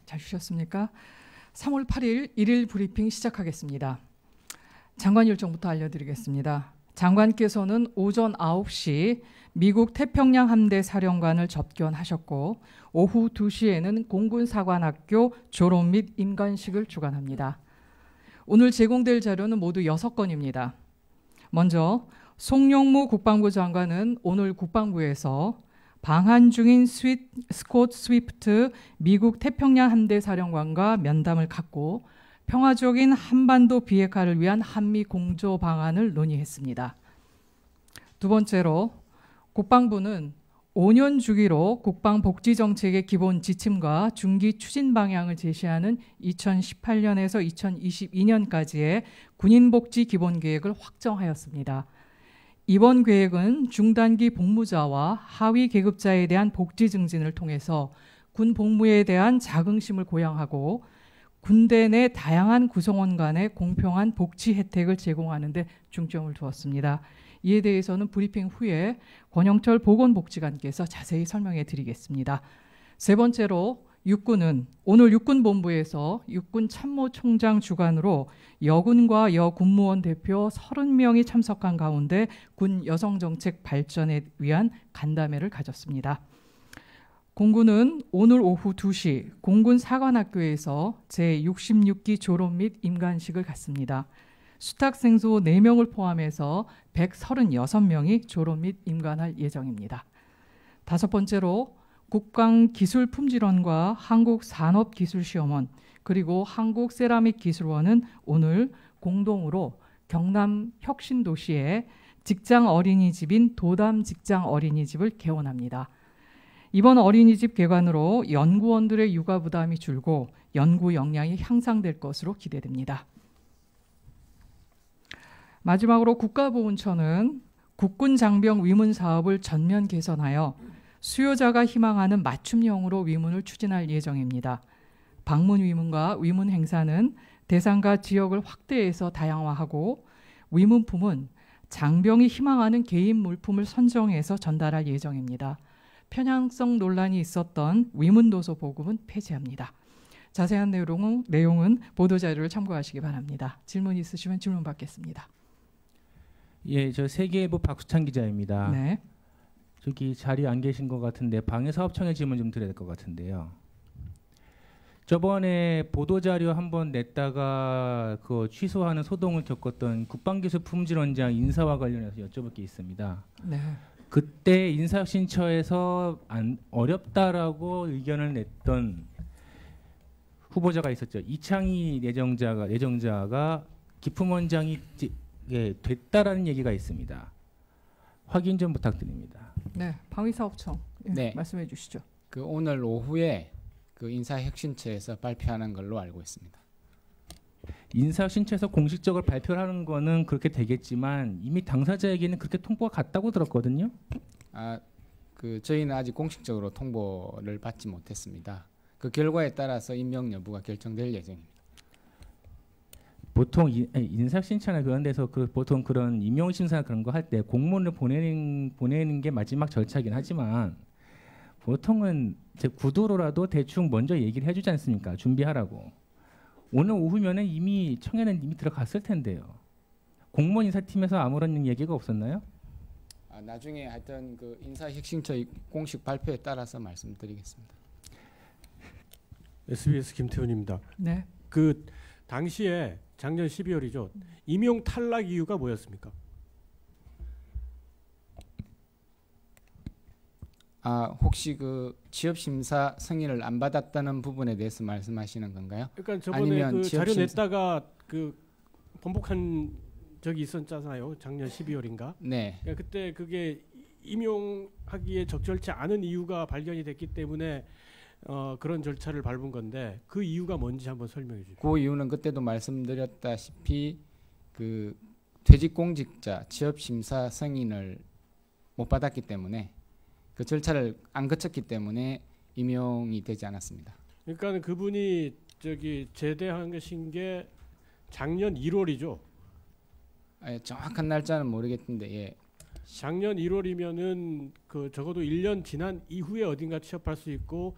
잘 주셨습니까? 3월 8일 일일 브리핑 시작하겠습니다. 장관 일정부터 알려드리겠습니다. 장관께서는 오전 9시 미국 태평양 함대 사령관을 접견하셨고 오후 2시에는 공군사관학교 졸업 및 임관식을 주관합니다. 오늘 제공될 자료는 모두 6건입니다. 먼저 송영무 국방부 장관은 오늘 국방부에서 방한 중인 스콧 스위프트 미국 태평양 함대 사령관과 면담을 갖고 평화적인 한반도 비핵화를 위한 한미 공조 방안을 논의했습니다. 두 번째로 국방부는 5년 주기로 국방복지정책의 기본 지침과 중기 추진 방향을 제시하는 2018년에서 2022년까지의 군인복지 기본계획을 확정하였습니다. 이번 계획은 중단기 복무자와 하위 계급자에 대한 복지 증진을 통해서 군 복무에 대한 자긍심을 고양하고 군대 내 다양한 구성원 간의 공평한 복지 혜택을 제공하는 데 중점을 두었습니다. 이에 대해서는 브리핑 후에 권영철 보건복지관께서 자세히 설명해 드리겠습니다. 세 번째로 육군은 오늘 육군본부에서 육군참모총장 주관으로 여군과 여군무원 대표 30명이 참석한 가운데 군 여성정책 발전에 위한 간담회를 가졌습니다. 공군은 오늘 오후 2시 공군사관학교에서 제66기 졸업 및 임관식을 갖습니다. 수탁생소 4명을 포함해서 136명이 졸업 및 임관할 예정입니다. 다섯 번째로 국방기술품질원과 한국산업기술시험원 그리고 한국세라믹기술원은 오늘 공동으로 경남 혁신도시에 직장 어린이집인 도담 직장 어린이집을 개원합니다. 이번 어린이집 개관으로 연구원들의 육아 부담이 줄고 연구 역량이 향상될 것으로 기대됩니다. 마지막으로 국가보훈처는 국군 장병 위문 사업을 전면 개선하여 수요자가 희망하는 맞춤형으로 위문을 추진할 예정입니다. 방문 위문과 위문 행사는 대상과 지역을 확대해서 다양화하고 위문품은 장병이 희망하는 개인 물품을 선정해서 전달할 예정입니다. 편향성 논란이 있었던 위문도서 보급은 폐지합니다. 자세한 내용은 보도자료를 참고하시기 바랍니다. 질문 있으시면 질문 받겠습니다. 예, 저 세계일보 박수찬 기자입니다. 네. 저기 자리에 안 계신 것 같은데 방위사업청에 질문 좀 드려야 될 것 같은데요. 저번에 보도자료 한번 냈다가 그 취소하는 소동을 겪었던 국방기술품질원장 인사와 관련해서 여쭤볼 게 있습니다. 네. 그때 인사혁신처에서 어렵다라고 의견을 냈던 후보자가 있었죠. 이창희 내정자가 기품원장이 됐다라는 얘기가 있습니다. 확인 좀 부탁드립니다. 네, 방위사업청 네. 말씀해 주시죠. 그 오늘 오후에 그 인사혁신처에서 발표하는 걸로 알고 있습니다. 인사혁신처에서 공식적으로 발표를 하는 거는 그렇게 되겠지만 이미 당사자에게는 그렇게 통보가 갔다고 들었거든요. 그 저희는 아직 공식적으로 통보를 받지 못했습니다. 그 결과에 따라서 임명 여부가 결정될 예정입니다. 보통 인사혁신처나 그런 데서 보통 그런 임용심사 그런 거 할 때 공문을 보내는 게 마지막 절차긴 하지만 보통은 구도로라도 대충 먼저 얘기를 해주지 않습니까? 준비하라고. 오늘 오후면은 이미 청에는 이미 들어갔을 텐데요. 공무원 인사팀에서 아무런 얘기가 없었나요? 나중에 하여튼 그 인사혁신처 공식 발표에 따라서 말씀드리겠습니다. SBS 김태훈입니다. 네. 그 당시에 작년 12월이죠. 임용 탈락 이유가 뭐였습니까? 혹시 그 취업 심사 승인을 안 받았다는 부분에 대해서 말씀하시는 건가요? 그러니까 저번에 아니면 그 자료 심사... 냈다가 그 번복한 적이 있었잖아요. 작년 12월인가? 네. 그러니까 그때 그게 임용하기에 적절치 않은 이유가 발견이 됐기 때문에 그런 절차를 밟은 건데 그 이유가 뭔지 한번 설명해 주시죠. 그 이유는 그때도 말씀드렸다시피 그 퇴직공직자 취업심사 승인을 못 받았기 때문에 그 절차를 안 거쳤기 때문에 임용이 되지 않았습니다. 그러니까 그분이 저기 제대한 것인 게 작년 1월이죠. 정확한 날짜는 모르겠는데 예. 작년 1월이면은 그 적어도 1년 지난 이후에 어딘가 취업할 수 있고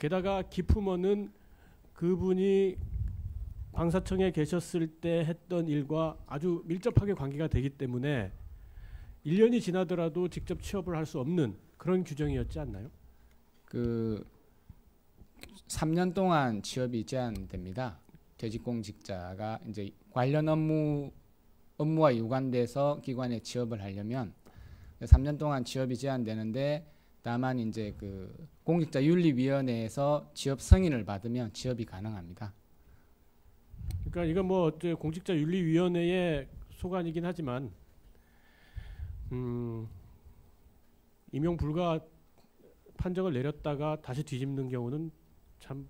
게다가 기품원은 그분이 방사청에 계셨을 때 했던 일과 아주 밀접하게 관계가 되기 때문에 1년이 지나더라도 직접 취업을 할 수 없는 그런 규정이었지 않나요? 그 3년 동안 취업이 제한됩니다. 퇴직공직자가 이제 관련 업무와 유관돼서 기관에 취업을 하려면 3년 동안 취업이 제한되는데, 다만 이제 그 공직자윤리위원회에서 취업 승인을 받으면 취업이 가능합니다. 그러니까 이건 뭐 공직자윤리위원회의 소관이긴 하지만 임용 불가 판정을 내렸다가 다시 뒤집는 경우는 참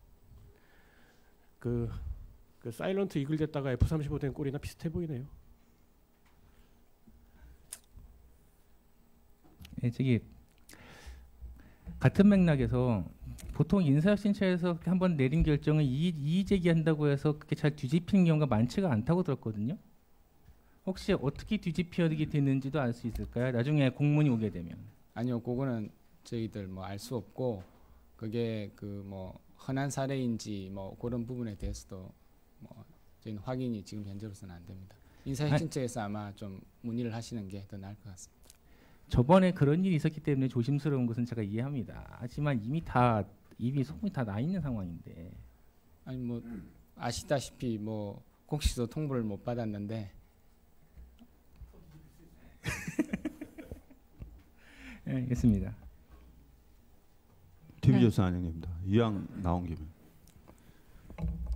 그 사일런트 이글 됐다가 F-35 된 꼴이나 비슷해 보이네요. 예, 저기 같은 맥락에서 보통 인사혁신처에서 한번 내린 결정을 이의 제기한다고 해서 그게 잘 뒤집히는 경우가 많지가 않다고 들었거든요. 혹시 어떻게 뒤집히게 됐는지도 알 수 있을까요? 나중에 공문이 오게 되면. 아니요, 그거는 저희들 뭐 알 수 없고, 그게 그 뭐 흔한 사례인지 뭐 그런 부분에 대해서도 뭐 저희는 확인이 지금 현재로서는 안 됩니다. 인사혁신처에서 아마 좀 문의를 하시는 게 더 나을 것 같습니다. 저번에 그런 일이 있었기 때문에 조심스러운 것은 제가 이해합니다. 하지만 이미 소문이 다 나 있는 상황인데. 아니 뭐 아시다시피 뭐 공식적으로 통보를 못 받았는데. 네, 알겠습니다. TV조선 안영입니다. 이왕 나온 김에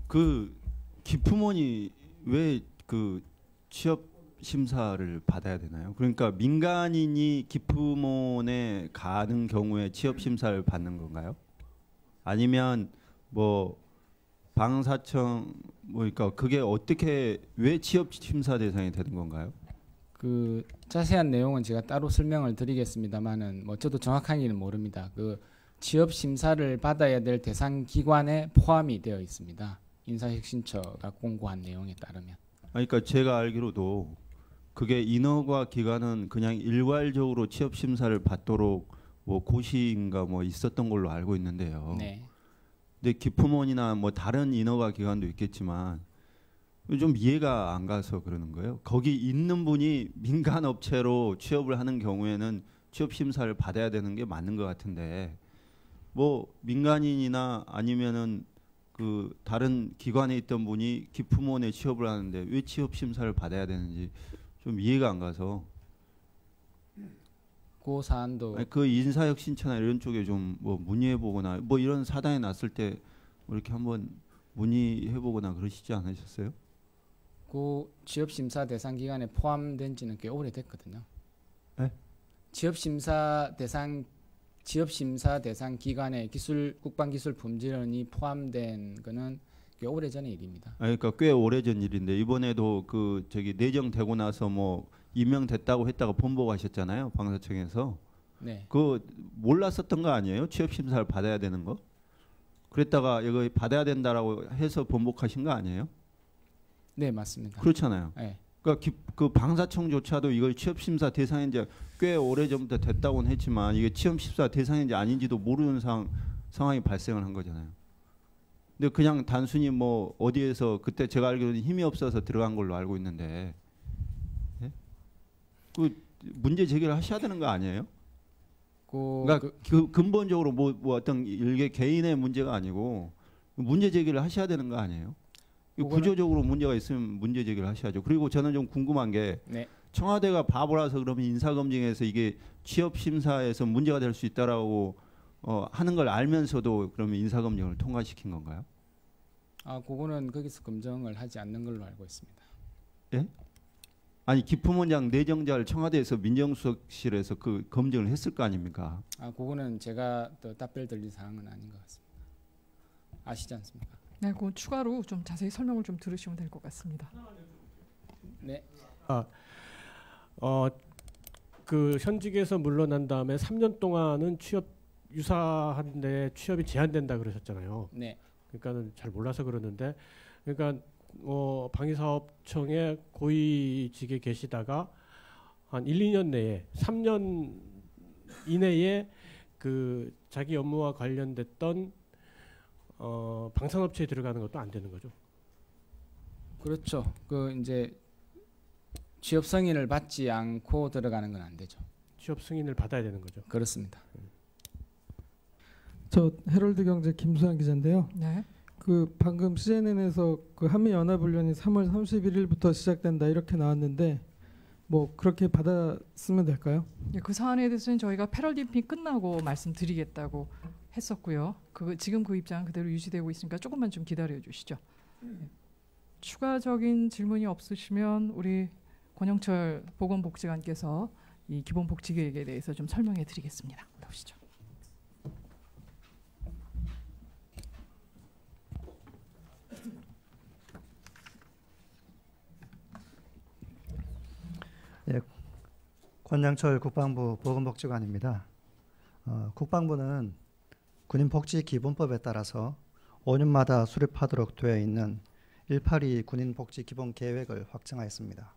그 기품원이 왜 그 취업 심사를 받아야 되나요? 그러니까 민간인이 기품원에 가는 경우에 취업 심사를 받는 건가요? 아니면 뭐 방사청 뭐 그러니까 그게 어떻게 왜 취업 심사 대상이 되는 건가요? 그 자세한 내용은 제가 따로 설명을 드리겠습니다만은 뭐 저도 정확하게는 모릅니다. 그 취업 심사를 받아야 될 대상 기관에 포함이 되어 있습니다. 인사혁신처가 공고한 내용에 따르면. 그러니까 제가 알기로도 그게 인허가 기간은 그냥 일괄적으로 취업 심사를 받도록 뭐 고시인가 뭐 있었던 걸로 알고 있는데요. 네. 근데 기품원이나 뭐 다른 인허가 기관도 있겠지만 좀 이해가 안 가서 그러는 거예요. 거기 있는 분이 민간 업체로 취업을 하는 경우에는 취업 심사를 받아야 되는 게 맞는 것 같은데 뭐 민간인이나 아니면은 그 다른 기관에 있던 분이 기품원에 취업을 하는데 왜 취업 심사를 받아야 되는지 좀 이해가 안 가서. 그 사안도 아니, 그 인사혁신처나 이런 쪽에 좀 뭐 문의해보거나 뭐 이런 사단이 났을 때 뭐 이렇게 한번 문의해보거나 그러시지 않으셨어요? 그 취업 심사 대상 기관에 포함된 지는 꽤 오래됐거든요. 네? 취업 심사 대상 기관에 국방기술품질원이 포함된 거는 꽤 오래전의 일입니다. 그러니까 꽤 오래전 일인데 이번에도 그 저기 내정되고 나서 뭐 임명됐다고 했다가 번복하셨잖아요, 방사청에서. 네. 그거 몰랐었던 거 아니에요? 취업 심사를 받아야 되는 거? 그랬다가 이거 받아야 된다라고 해서 번복하신 거 아니에요? 네, 맞습니다. 그렇잖아요. 네. 그러니까 그 방사청조차도 이걸 취업 심사 대상인지 꽤 오래 전부터 됐다고는 했지만 이게 취업 심사 대상인지 아닌지도 모르는 상황이 발생을 한 거잖아요. 근데 그냥 단순히 뭐 어디에서 그때 제가 알기로는 힘이 없어서 들어간 걸로 알고 있는데, 예? 그 문제 제기를 하셔야 되는 거 아니에요? 그러니까 그 근본적으로 뭐 어떤 일개 개인의 문제가 아니고 문제 제기를 하셔야 되는 거 아니에요? 구조적으로 문제가 있으면 문제 제기를 하셔야죠. 그리고 저는 좀 궁금한 게 네. 청와대가 바보라서 그러면 인사검증에서 이게 취업심사에서 문제가 될 수 있다라고 하는 걸 알면서도 그러면 인사검증을 통과시킨 건가요? 아, 그거는 거기서 검증을 하지 않는 걸로 알고 있습니다. 예? 아니 기품원장 내정자를 청와대에서 민정수석실에서 그 검증을 했을 거 아닙니까? 아, 그거는 제가 또 답변 드릴 사항은 아닌 것 같습니다. 아시지 않습니까? 네, 그 추가로 좀 자세히 설명을 좀 들으시면 될 것 같습니다. 네. 그 현직에서 물러난 다음에 3년 동안은 유사한데 취업이 제한된다 그러셨잖아요. 네. 그러니까는 잘 몰라서 그러는데, 그러니까 방위사업청의 고위직에 계시다가 한 1, 2년 내에 3년 이내에 그 자기 업무와 관련됐던 방산업체에 들어가는 것도 안 되는 거죠. 그렇죠. 그 이제 취업 승인을 받지 않고 들어가는 건 안 되죠. 취업 승인을 받아야 되는 거죠. 그렇습니다. 저 헤럴드 경제 김수환 기자인데요. 네. 그 방금 CNN에서 그 한미 연합 훈련이 3월 31일부터 시작된다 이렇게 나왔는데 뭐 그렇게 받았으면 될까요? 예, 그 사안에 대해서는 저희가 패럴림픽 끝나고 말씀드리겠다고 했었고요. 지금 그 입장은 그대로 유지되고 있으니까 조금만 좀 기다려 주시죠. 예. 추가적인 질문이 없으시면 우리 권영철 보건복지관께서 이 기본복지계획에 대해서 좀 설명해 드리겠습니다. 나오시죠. 예, 권영철 국방부 보건복지관입니다. 국방부는 군인복지기본법에 따라서 5년마다 수립하도록 되어 있는 182 군인복지기본계획을 확정하였습니다.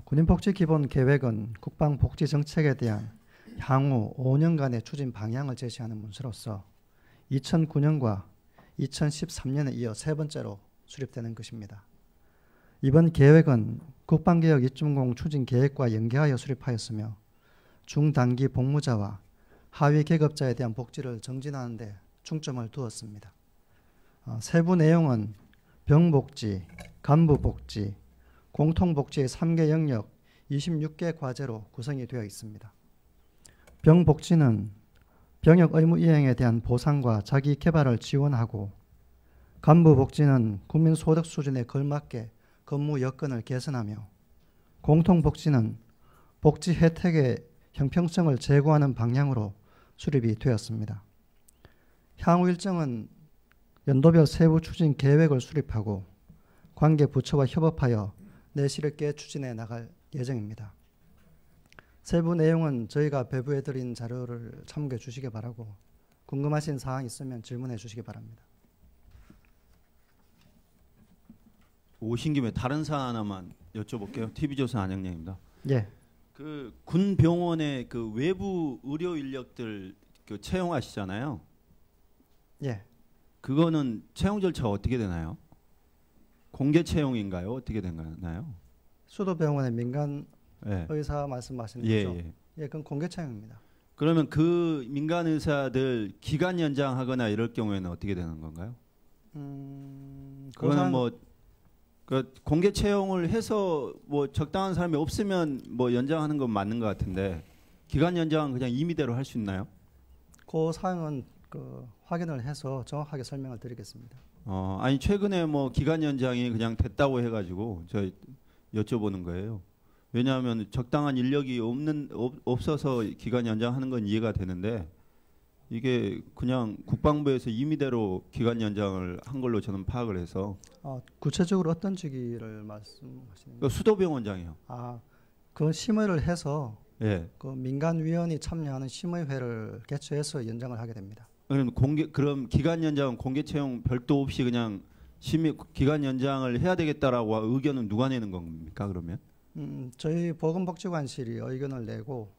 군인복지기본계획은 국방복지정책에 대한 향후 5년간의 추진 방향을 제시하는 문서로서 2009년과 2013년에 이어 세 번째로 수립되는 것입니다. 이번 계획은 국방개혁 2.0 추진 계획과 연계하여 수립하였으며 중단기 복무자와 하위 계급자에 대한 복지를 정진하는 데 중점을 두었습니다. 세부 내용은 병복지, 간부복지, 공통복지의 3개 영역 26개 과제로 구성이 되어 있습니다. 병복지는 병역 의무 이행에 대한 보상과 자기 개발을 지원하고, 간부복지는 국민 소득 수준에 걸맞게 근무 여건을 개선하며, 공통복지는 복지 혜택의 형평성을 제고하는 방향으로 수립이 되었습니다. 향후 일정은 연도별 세부 추진 계획을 수립하고 관계 부처와 협업하여 내실 있게 추진해 나갈 예정입니다. 세부 내용은 저희가 배부해드린 자료를 참고해 주시기 바라고, 궁금하신 사항 있으면 질문해 주시기 바랍니다. 오신 김에 다른 사안 하나만 여쭤볼게요. TV조선 안영량입니다. 예. 그 군 병원의 그 외부 의료 인력들 그 채용하시잖아요. 예. 그거는 채용 절차가 어떻게 되나요? 공개 채용인가요? 어떻게 되나요? 수도병원의 민간 예. 의사 말씀하시는 예, 거죠? 예. 예, 그건 공개 채용입니다. 그러면 그 민간 의사들 기간 연장하거나 이럴 경우에는 어떻게 되는 건가요? 그거는 뭐 그 공개 채용을 해서 뭐 적당한 사람이 없으면 뭐 연장하는 건 맞는 것 같은데, 기간 연장은 그냥 임의대로 할 수 있나요? 그 사항은 그 확인을 해서 정확하게 설명을 드리겠습니다. 아니 최근에 뭐 기간 연장이 그냥 됐다고 해가지고 저 여쭤보는 거예요. 왜냐하면 적당한 인력이 없어서 기간 연장하는 건 이해가 되는데, 이게 그냥 국방부에서 임의대로 기간 연장을 한 걸로 저는 파악을 해서. 구체적으로 어떤 직위를 말씀하시는 거예요? 수도병원장이요. 그 심의를 해서 예. 그 민간위원이 참여하는 심의회를 개최해서 연장을 하게 됩니다. 그럼 기간 연장은 공개 채용 별도 없이 그냥 기간 연장을 해야 되겠다라고 의견은 누가 내는 겁니까 그러면? 저희 보건복지관실이 의견을 내고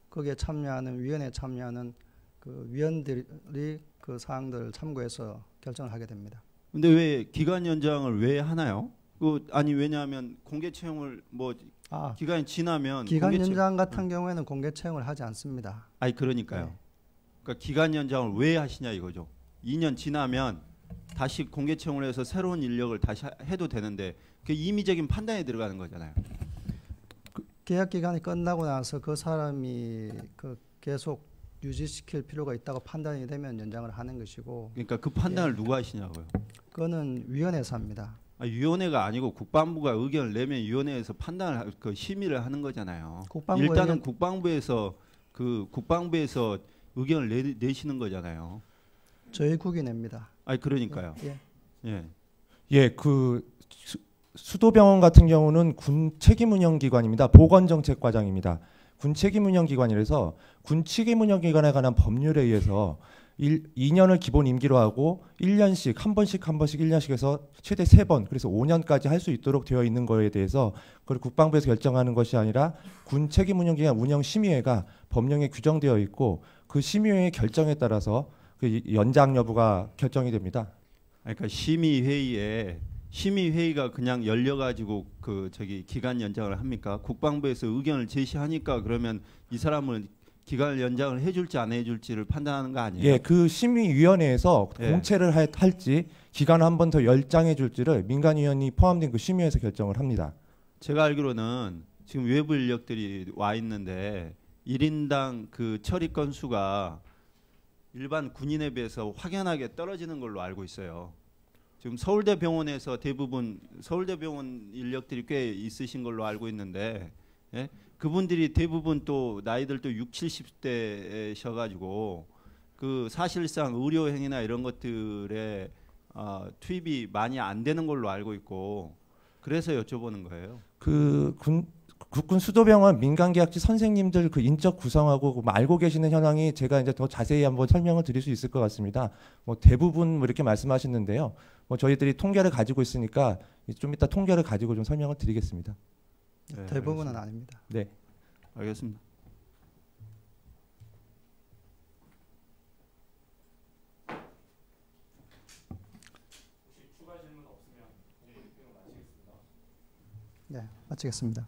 거기에 참여하는 위원회에 참여하는 그 위원들이 그 사항들을 참고해서 결정을 하게 됩니다. 근데 왜 기간 연장을 왜 하나요? 아니 왜냐하면 공개 채용을 뭐 기간이 지나면 기간 연장 같은 경우에는 공개 채용을 하지 않습니다. 아니 그러니까요. 네. 그러니까 기간 연장을 왜 하시냐 이거죠. 2년 지나면 다시 공개 채용을 해서 새로운 인력을 다시 해도 되는데 그게 임의적인 판단에 들어가는 거잖아요. 계약 기간이 끝나고 나서 그 사람이 그 계속 유지시킬 필요가 있다고 판단이 되면 연장을 하는 것이고. 그러니까 그 판단을 누가 하시냐고요. 그거는 위원회에서 합니다. 위원회가 아니고 국방부가 의견을 내면 위원회에서 판단을 심의를 하는 거잖아요. 일단은 국방부에서 의견을 내시는 거잖아요. 저희 국이 냅니다. 그러니까요. 그 수도병원 같은 경우는 군 책임운영기관입니다. 보건정책과장입니다. 군 책임운영기관이라서 군 책임운영기관에 관한 법률에 의해서 2년을 기본 임기로 하고 1년씩 한 번씩 1년씩 해서 최대 3번, 그래서 5년까지 할 수 있도록 되어 있는 거에 대해서 그걸 국방부에서 결정하는 것이 아니라 군 책임운영기관 운영심의회가 법령에 규정되어 있고 그 심의회의 결정에 따라서 그 연장 여부가 결정이 됩니다. 그러니까 심의회의가 그냥 열려가지고 그 저기 기간 연장을 합니까? 국방부에서 의견을 제시하니까 그러면 이 사람은 기간 연장을 해줄지 안 해줄지를 판단하는 거 아니에요? 예, 그 심의위원회에서 예. 공채를 할지 기간을 한 번 더 연장해 줄지를 민간위원이 포함된 그 심의회에서 결정을 합니다. 제가 알기로는 지금 외부 인력들이 와 있는데 1인당 그 처리 건수가 일반 군인에 비해서 확연하게 떨어지는 걸로 알고 있어요. 지금 서울대병원에서 대부분 서울대병원 인력들이 꽤 있으신 걸로 알고 있는데 예? 그분들이 대부분 또 나이들도 60, 70대셔가지고 그 사실상 의료행위나 이런 것들에 투입이 많이 안 되는 걸로 알고 있고 그래서 여쭤보는 거예요. 그 국군 수도병원 민간계약직 선생님들 그 인적 구성하고 알고 계시는 현황이 제가 이제 더 자세히 한번 설명을 드릴 수 있을 것 같습니다. 뭐 대부분 뭐 이렇게 말씀하시는데요. 뭐 저희들이 통계를 가지고 있으니까 좀 이따 통계를 가지고 좀 설명을 드리겠습니다. 네, 대부분은 아닙니다. 네. 알겠습니다. 네, 마치겠습니다.